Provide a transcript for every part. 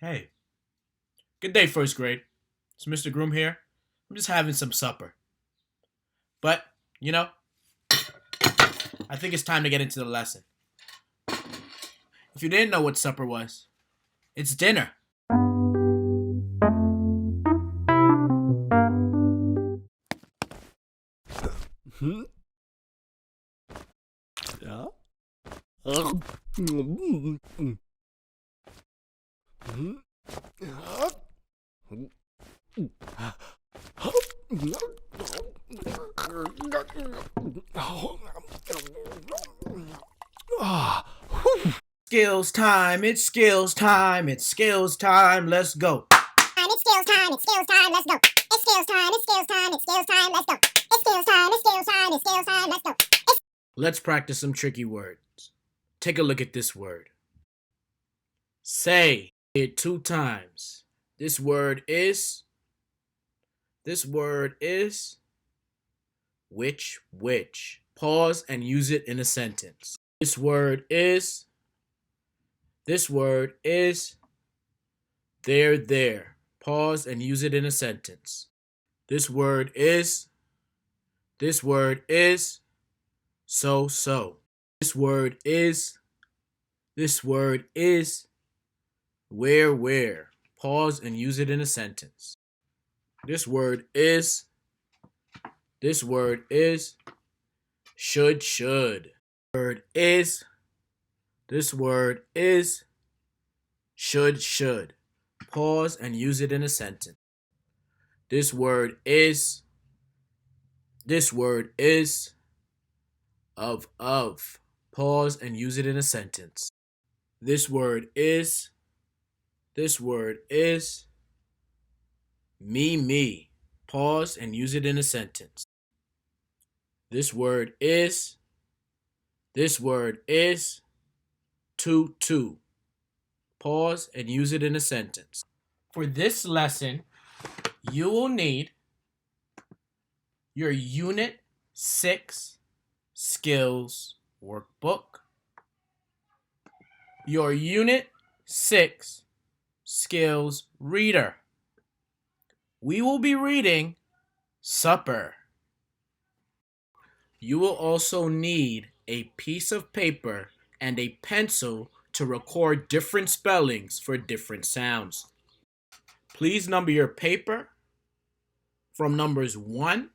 Hey, good day, first grade. It's Mr. Groom here. I'm just having some supper. But, you know, I think it's time to get into the lesson. If you didn't know what supper was, it's dinner. Ja. Skills time, it's skills time, it's skills time, let's go. It's skills time, it's skills time, let's go. It's skills time, it's skills time, it's skills time, let's go. It's skills time, it's skills time, it's skills time, let's go. Let's practice some tricky words. Take a look at this word. Say it 2 times. This word is which. Pause and use it in a sentence. This word is there. Pause and use it in a sentence. This word is so. This word is where. Pause and use it in a sentence. This word is should. This word is should. Pause and use it in a sentence. This word is of. Pause and use it in a sentence. This word is me. Pause and use it in a sentence. This word is to. Pause and use it in a sentence. For this lesson, you will need your Unit 6 Skills Workbook, your Unit 6 Skills Reader. We will be reading Supper. You will also need a piece of paper and a pencil to record different spellings for different sounds. Please number your paper from numbers 1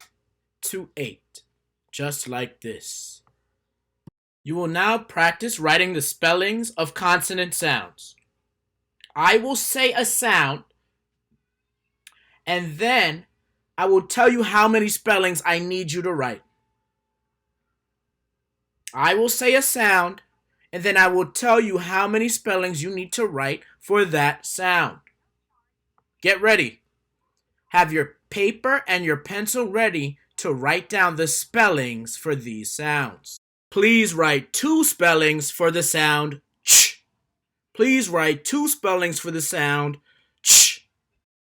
to 8, just like this. You will now practice writing the spellings of consonant sounds. I will say a sound, and then I will tell you how many spellings I need you to write. I will say a sound, and then I will tell you how many spellings you need to write for that sound. Get ready. Have your paper and your pencil ready to write down the spellings for these sounds. Please write 2 spellings for the sound ch. Please write 2 spellings for the sound ch.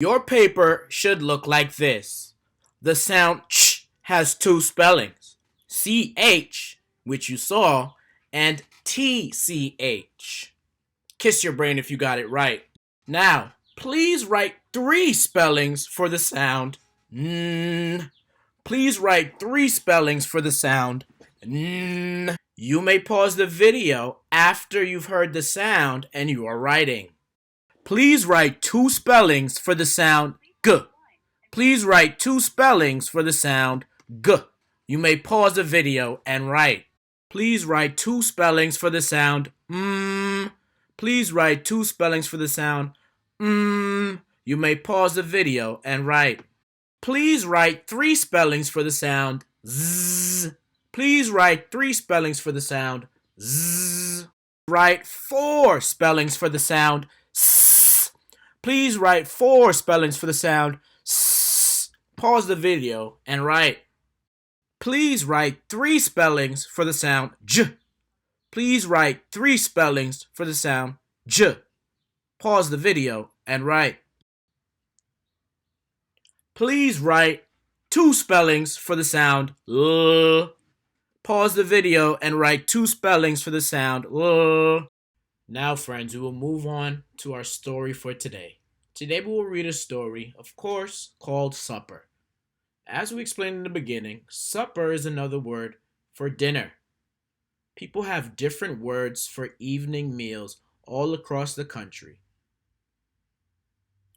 Your paper should look like this. The sound ch has 2 spellings. CH, which you saw, and TCH. Kiss your brain if you got it right. Now, please write 3 spellings for the sound n. Please write 3 spellings for the sound n. You may pause the video after you've heard the sound and you are writing. Please write 2 spellings for the sound g. Please write 2 spellings for the sound g. You may pause the video and write. Please write 2 spellings for the sound mm. Please write 2 spellings for the sound mm. You may pause the video and write. Please write 3 spellings for the sound z. Please write 3 spellings for the sound z. Write 4 spellings for the sound s. Please write 4 spellings for the sound s. Pause the video and write. Please write 3 spellings for the sound j. Please write 3 spellings for the sound j. Pause the video and write. Please write 2 spellings for the sound l. Pause the video and write 2 spellings for the sound l. Now, friends, we will move on to our story for today. Today, we will read a story, of course, called Supper. As we explained in the beginning, supper is another word for dinner. People have different words for evening meals all across the country.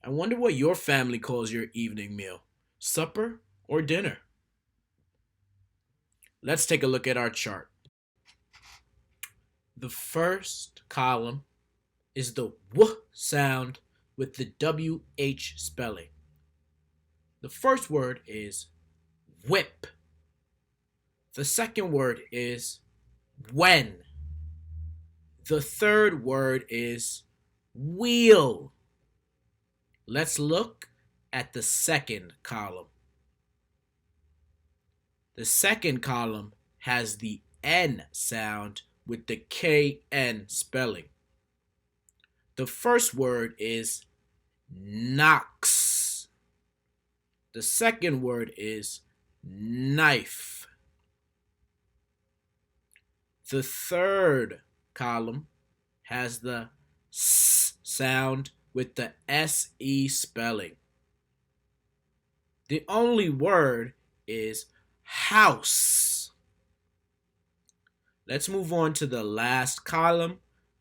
I wonder what your family calls your evening meal, supper or dinner? Let's take a look at our chart. The first column is the W sound with the WH spelling. The first word is whip. The second word is when. The third word is wheel. Let's look at the second column. The second column has the N sound with the KN spelling. The first word is knocks. The second word is knife. The third column has the S sound with the SE spelling. The only word is house. Let's move on to the last column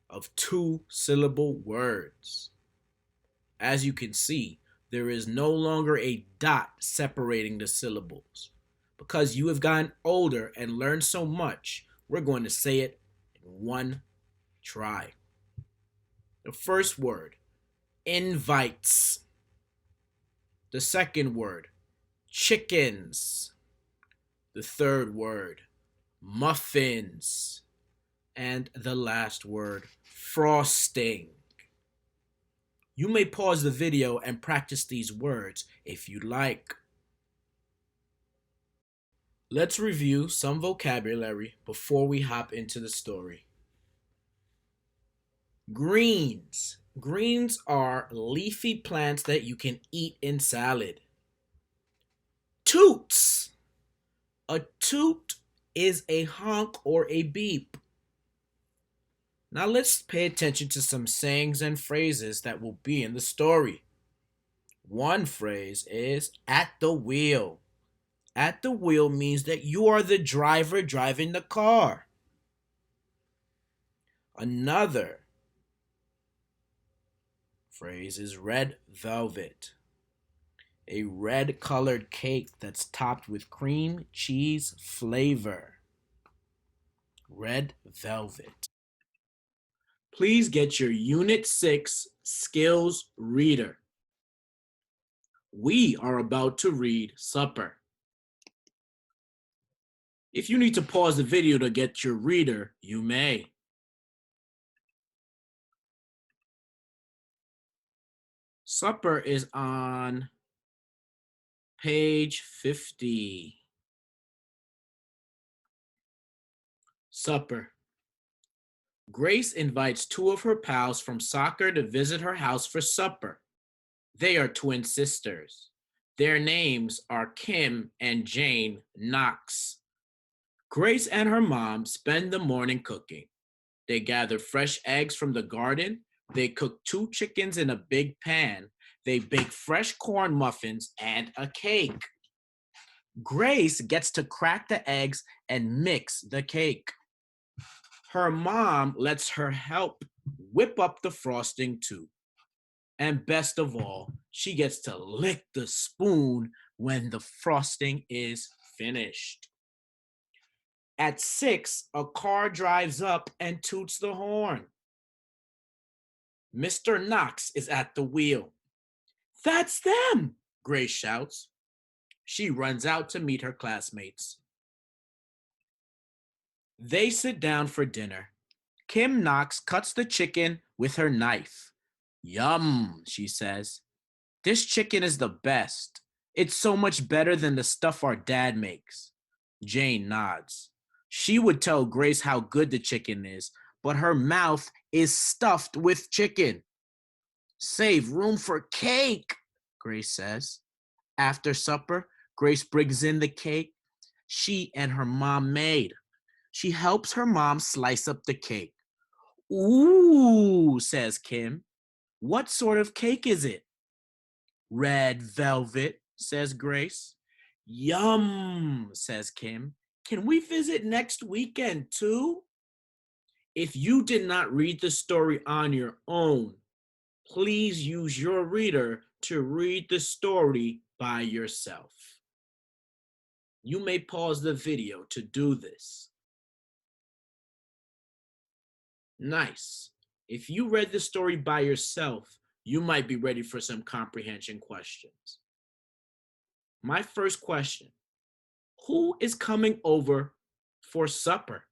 of two-syllable words. As you can see, there is no longer a dot separating the syllables. Because you have gotten older and learned so much, we're going to say it in one try. The first word, invites. The second word, chickens. The third word, muffins. And the last word, frosting. You may pause the video and practice these words if you like. Let's review some vocabulary before we hop into the story. Greens. Greens are leafy plants that you can eat in salad. Toots. A toot is a honk or a beep. Now let's pay attention to some sayings and phrases that will be in the story. One phrase is at the wheel. At the wheel means that you are the driver driving the car. Another phrase is red velvet. A red colored cake that's topped with cream cheese flavor. Red velvet. Please get your Unit 6 Skills Reader. We are about to read Supper. If you need to pause the video to get your reader, you may. Supper is on page 50. Supper. Grace invites two of her pals from soccer to visit her house for supper. They are twin sisters. Their names are Kim and Jane Knox. Grace and her mom spend the morning cooking. They gather fresh eggs from the garden. They cook 2 chickens in a big pan. They bake fresh corn muffins and a cake. Grace gets to crack the eggs and mix the cake. Her mom lets her help whip up the frosting too. And best of all, she gets to lick the spoon when the frosting is finished. At 6, a car drives up and toots the horn. Mr. Knox is at the wheel. That's them, Grace shouts. She runs out to meet her classmates. They sit down for dinner. Kim Knox cuts the chicken with her knife. Yum, she says. This chicken is the best. It's so much better than the stuff our dad makes. Jane nods. She would tell Grace how good the chicken is, but her mouth is stuffed with chicken. Save room for cake, Grace says. After supper, Grace brings in the cake she and her mom made. She helps her mom slice up the cake. Ooh, says Kim. What sort of cake is it? Red velvet, says Grace. Yum, says Kim. Can we visit next weekend too? If you did not read the story on your own, please use your reader to read the story by yourself. You may pause the video to do this. Nice. If you read the story by yourself, you might be ready for some comprehension questions. My first question: who is coming over for supper?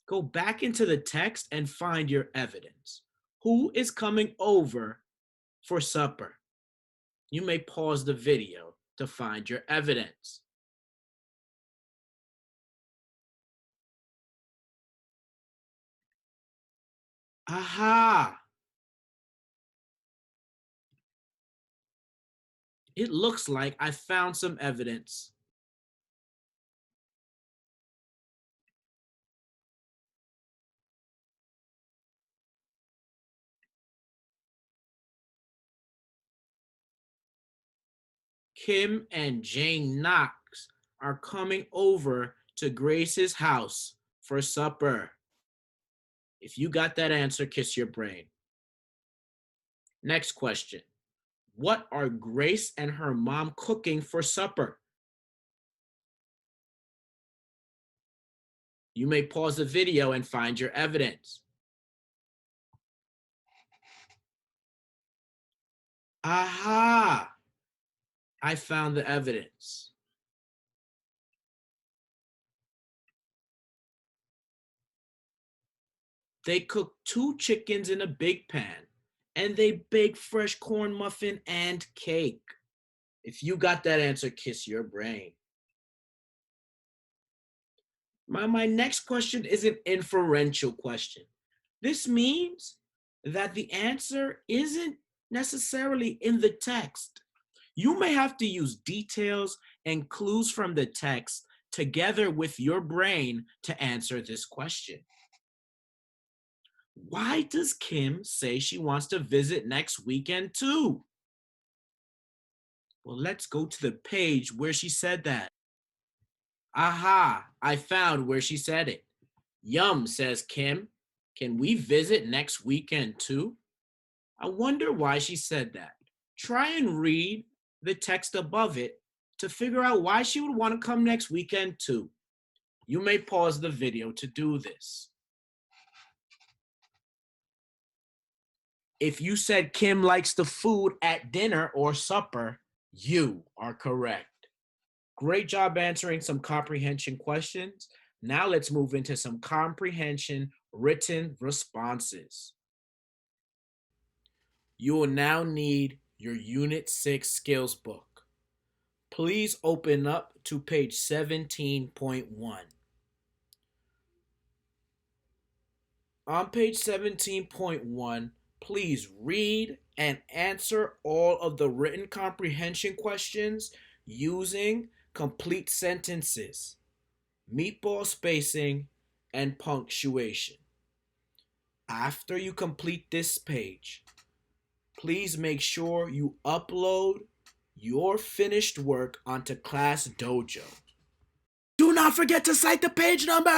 Go back into the text and find your evidence. Who is coming over for supper? You may pause the video to find your evidence. Aha! It looks like I found some evidence. Kim and Jane Knox are coming over to Grace's house for supper. If you got that answer, kiss your brain. Next question. What are Grace and her mom cooking for supper? You may pause the video and find your evidence. Aha! I found the evidence. They cook 2 chickens in a big pan, and they bake fresh corn muffin and cake. If you got that answer, kiss your brain. My next question is an inferential question. This means that the answer isn't necessarily in the text. You may have to use details and clues from the text together with your brain to answer this question. Why does Kim say she wants to visit next weekend too? Well, let's go to the page where she said that. Aha, I found where she said it. Yum, says Kim. Can we visit next weekend too? I wonder why she said that. Try and read the text above it to figure out why she would want to come next weekend too. You may pause the video to do this. If you said Kim likes the food at dinner or supper, you are correct. Great job answering some comprehension questions. Now let's move into some comprehension written responses. You will now need your Unit 6 skills book. Please open up to page 17.1. On page 17.1, please read and answer all of the written comprehension questions using complete sentences, meatball spacing, and punctuation. After you complete this page, please make sure you upload your finished work onto Class Dojo. Do not forget to cite the page number!